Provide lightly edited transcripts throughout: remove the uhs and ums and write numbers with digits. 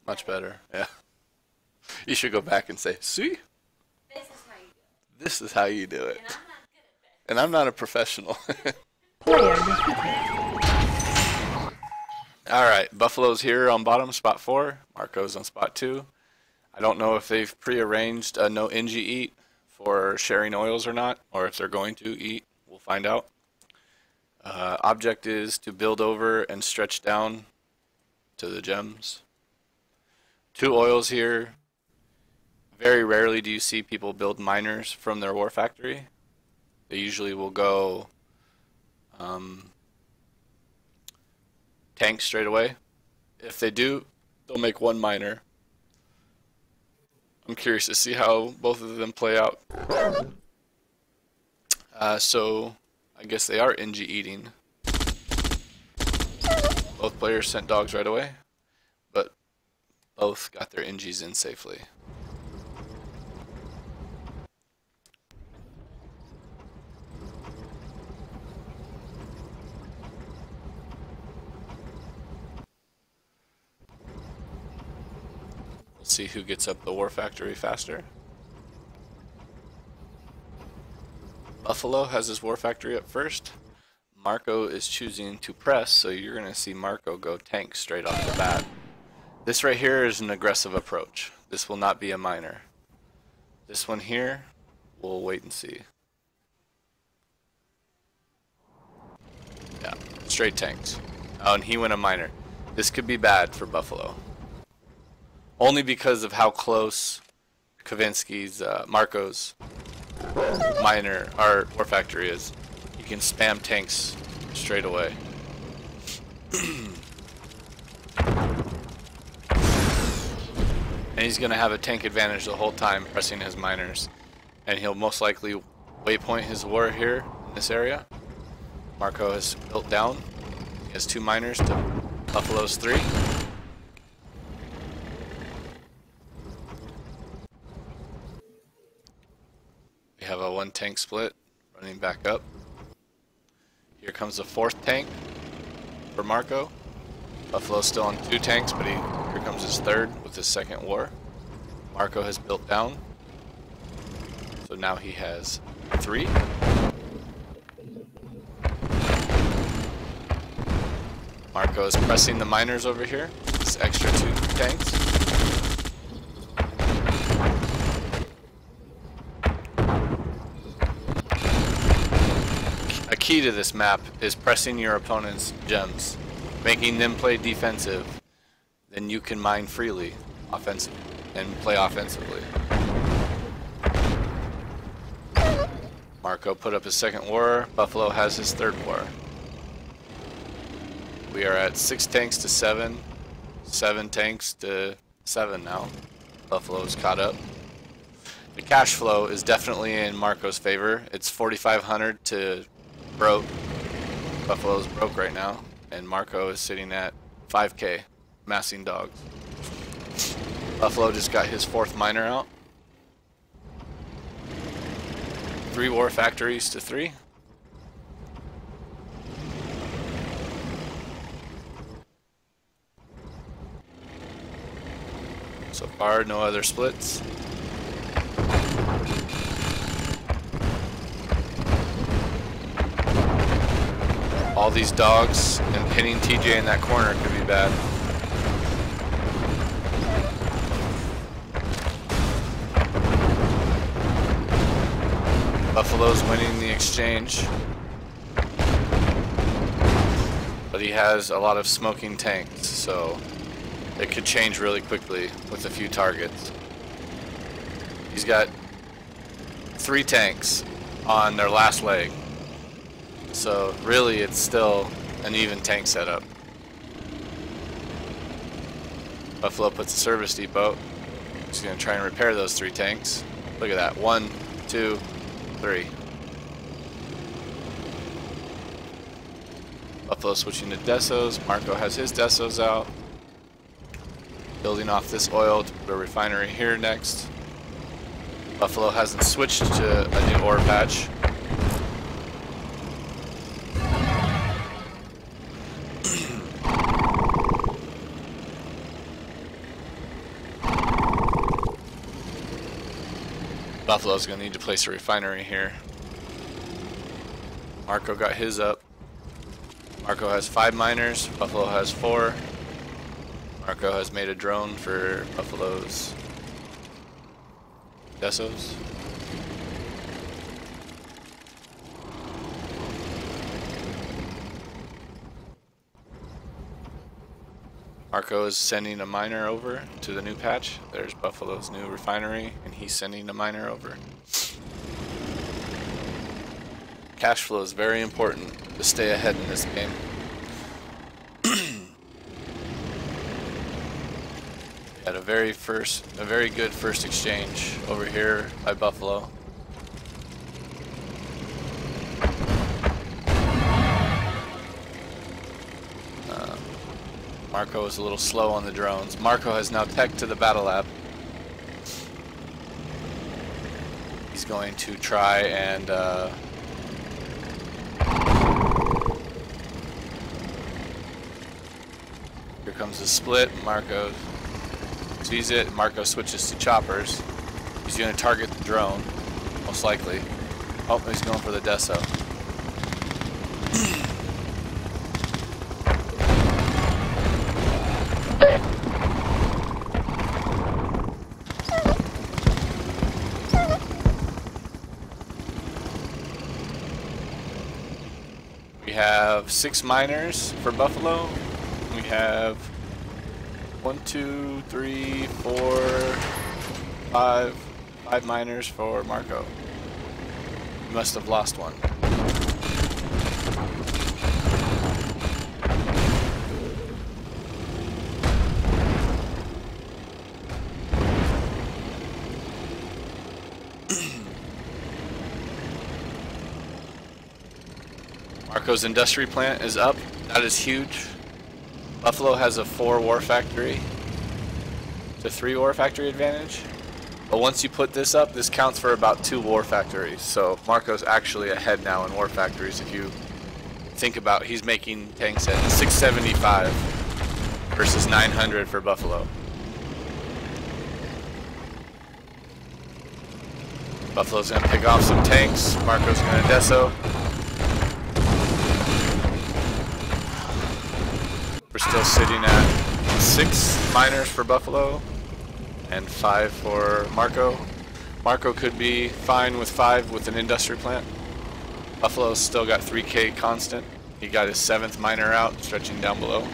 Much better. Yeah. You should go back and say, see? This is how you do it. And I'm not a professional. Player defeated. Alright, Buffalo's here on bottom, spot 4. Marco's on spot 2. I don't know if they've pre-arranged a no NG eat for sharing oils or not, or if they're going to eat. We'll find out. Object is to build over and stretch down to the gems. 2 oils here. Very rarely do you see people build miners from their war factory. They usually will go tank straight away. If they do, they'll make 1 miner. I'm curious to see how both of them play out. So I guess they are NG eating. Both players sent dogs right away, but both got their NGs in safely. Let's see who gets up the war factory faster. Buffalo has his war factory up first. Marko is choosing to press, so you're going to see Marko go tank straight off the bat. This right here is an aggressive approach. This will not be a miner. This one here, we'll wait and see. Yeah, straight tanks. Oh, and he went a miner. This could be bad for Buffalo. Only because of how close Kavinsky's, Marko's miner, or war factory is. You can spam tanks straight away. And he's going to have a tank advantage the whole time pressing his miners. And he'll most likely waypoint his war here in this area. Marko has built down. He has 2 miners to Buffalo's 3. We have a 1 tank split running back up. Here comes the 4th tank for Marko. Buffalo's still on 2 tanks, but here comes his 3rd with his 2nd war. Marko has built down. So now he has 3. Marko is pressing the miners over here. This extra 2 tanks. A key to this map is pressing your opponent's gems, making them play defensive. Then you can mine freely, offensively, and play offensively. Marko put up his 2nd war. Buffalo has his 3rd war. We are at 6 tanks to 7, 7 tanks to 7 now. Buffalo's caught up. The cash flow is definitely in Marko's favor. It's 4,500 to broke. Buffalo's broke right now, and Marko is sitting at 5k, massing dogs. Buffalo just got his 4th miner out. 3 war factories to 3. So far, no other splits. All these dogs and pinning TJ in that corner could be bad. Buffalo's winning the exchange, but he has a lot of smoking tanks, so it could change really quickly with a few targets. He's got 3 tanks on their last leg, so really it's still an even tank setup. Buffalo puts a service depot. He's going to try and repair those 3 tanks. Look at that. 1, 2, 3. Buffalo switching to Desos. Marko has his Desos out. Building off this oil to put a refinery here next. Buffalo hasn't switched to a new ore patch. Buffalo's going to need to place a refinery here. Marko got his up. Marko has 5 miners. Buffalo has 4. Marko has made a drone for Buffalo's desos. Marko is sending a miner over to the new patch. There's Buffalo's new refinery, and he's sending a miner over. Cash flow is very important to stay ahead in this game. Had a very good first exchange over here by Buffalo. Marko is a little slow on the drones. Marko has now tech to the battle lab. He's going to try and here comes the split. Marko sees it. Marko switches to choppers. He's going to target the drone, most likely. Oh, he's going for the deso. We have 6 miners for Buffalo. We have 1, 2, 3, 4, 5 miners for Marko. We must have lost one. Marko's industry plant is up. That is huge. Buffalo has a 4 war factory to 3 war factory advantage. But once you put this up, this counts for about 2 war factories. So Marko's actually ahead now in war factories. If you think about, he's making tanks at 675 versus 900 for Buffalo. Buffalo's gonna pick off some tanks. Marko's gonna deso. We're still sitting at 6 miners for Buffalo and 5 for Marko. Marko could be fine with 5 with an industry plant. Buffalo's still got 3K constant. He got his 7th miner out, stretching down below.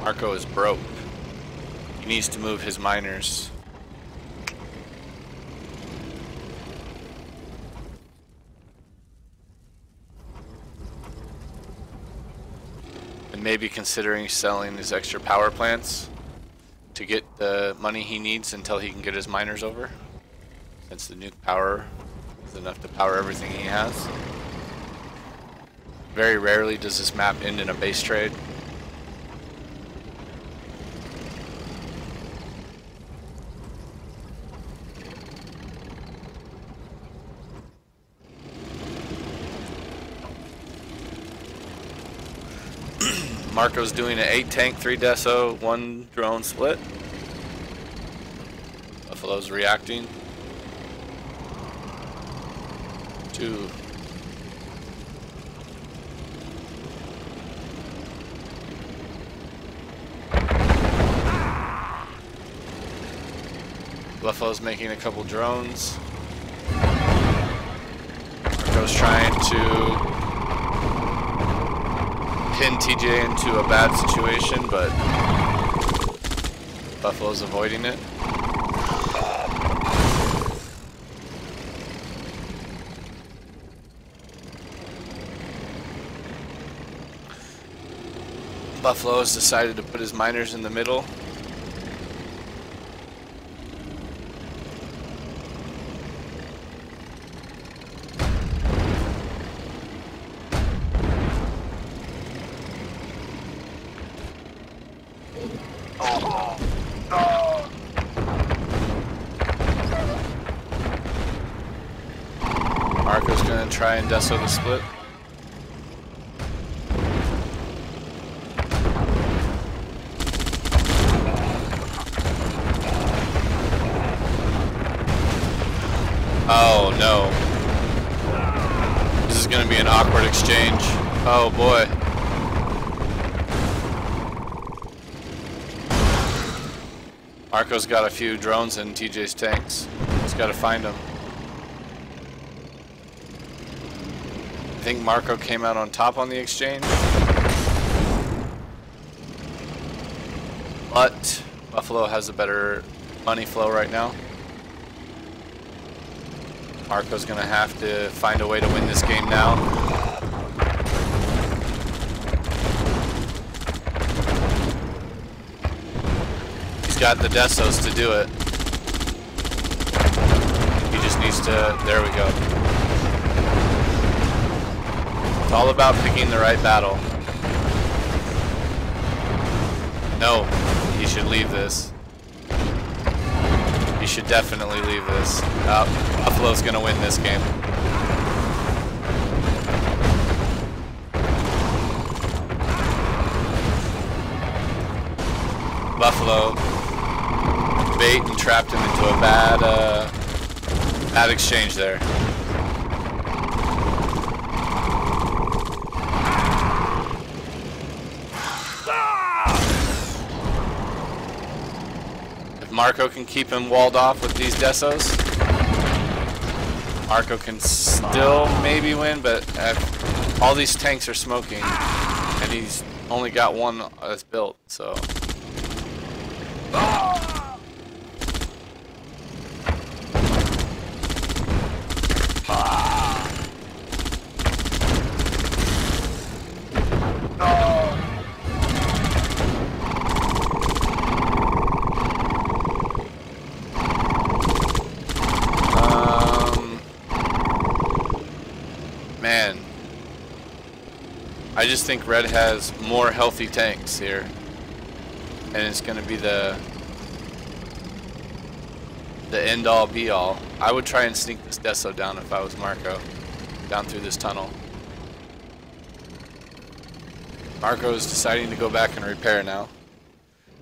Marko is broke. He needs to move his miners. Maybe considering selling his extra power plants to get the money he needs until he can get his miners over, since the nuke power is enough to power everything he has. Very rarely does this map end in a base trade. Marko's doing an 8 tank, 3 deso, 1 drone split. Buffalo's reacting. 2. Buffalo's making a couple drones. Marko's trying to pin TJ into a bad situation, but Buffalo's avoiding it. Buffalo has decided to put his miners in the middle. Marko's gonna try and deso the split. gonna be an awkward exchange. Oh boy. Marko's got a few drones in TJ's tanks. He's gotta find them. I think Marko came out on top on the exchange. But Buffalo has a better money flow right now. Marko's gonna have to find a way to win this game now. He's got the Desos to do it. He just needs to, there we go. It's all about picking the right battle. No, he should leave this. He should definitely leave this. Buffalo's gonna win this game. Buffalo bait and trapped him into a bad exchange there. Marko can keep him walled off with these Desos. Marko can still maybe win, but all these tanks are smoking, and he's only got one that's built, so. Man, I just think Red has more healthy tanks here, and it's going to be the end-all be-all. I would try and sneak this Deso down if I was Marko, down through this tunnel. Marko is deciding to go back and repair now,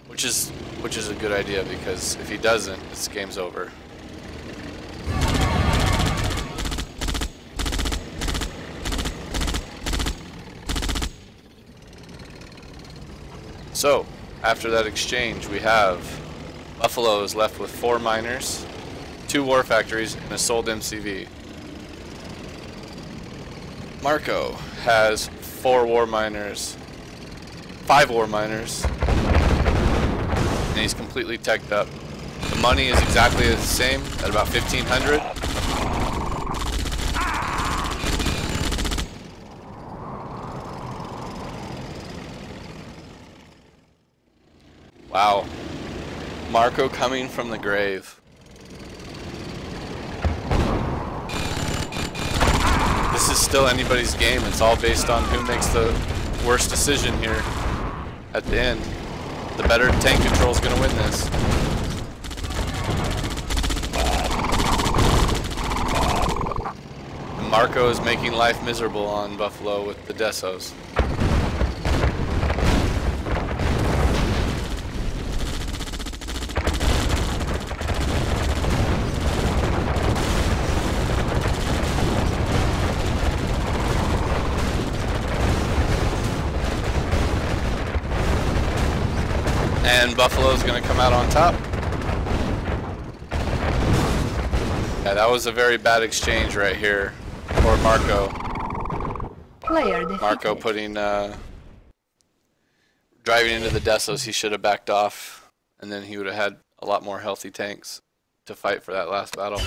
which is a good idea, because if he doesn't, this game's over. So, after that exchange, we have Buffalo is left with 4 miners, 2 war factories, and a sold MCV. Marko has 4 war miners, 5 war miners, and he's completely teched up. The money is exactly the same at about 1,500. Wow. Marko coming from the grave. This is still anybody's game. It's all based on who makes the worst decision here at the end. The better tank control is going to win this. And Marko is making life miserable on Buffalo with the Desos. And Buffalo's going to come out on top. Yeah, that was a very bad exchange right here for Marko. Marko putting, driving into the Desos, he should have backed off, and then he would have had a lot more healthy tanks to fight for that last battle.